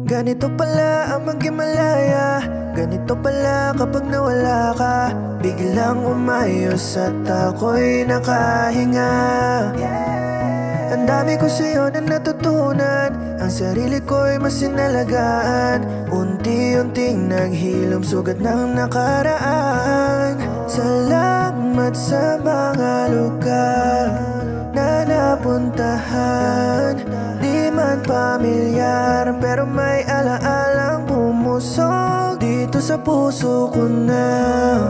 Ganito pala ang maghimalaya, ganito pala kapag nawala ka. Biglang umayos at ako'y nakahinga. Ang dami ko sa'yo na natutunan, ang sarili ko'y mas sinalagaan. Unti-unting naghilom sugat ng nakaraan. Salamat sa mga lugar na napuntahan. Di man pamilyar pero may alaalang pumusok dito sa puso ko na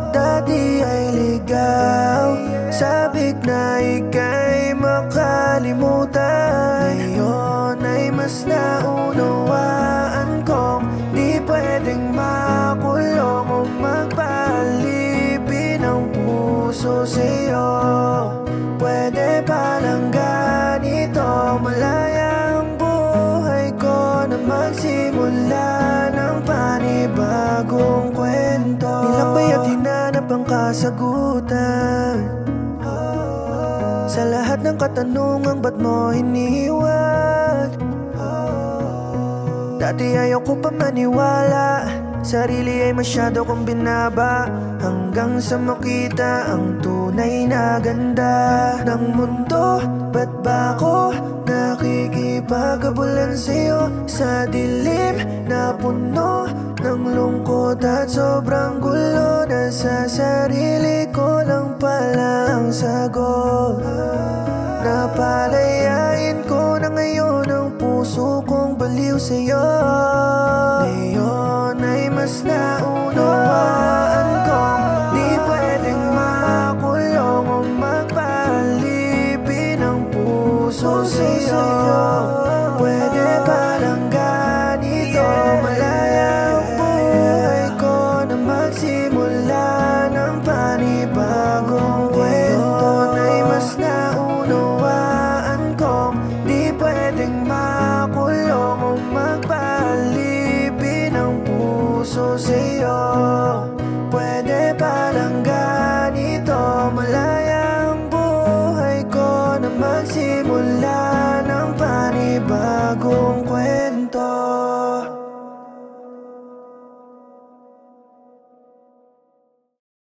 dati ay ligaw. Sabik na ika'y makalimutan. Ngayon ay mas naunawaan kong di pwedeng makulong o magpalipin ang puso sa'yo. Pwede palang ganito, malaya ang buhay ko na magsimula ng panibagong kwento. Nilakbay at hinanap ang kasagutan sa lahat ng katanungang ba't mo iniwan. Dati ayaw ko pa maniwala, sarili ay masyado kong binaba, hanggang sa makita ang tunay na ganda ng mundo. Ba't ba ako nakikipaghabulan sa'yo sa dilim na puno ng lungkot at sobrang gulo? Nasa sarili ko lang pala ang sagot. Napalayain ko na ngayon ang puso kong baliw sa'yo. Ngayon ay mas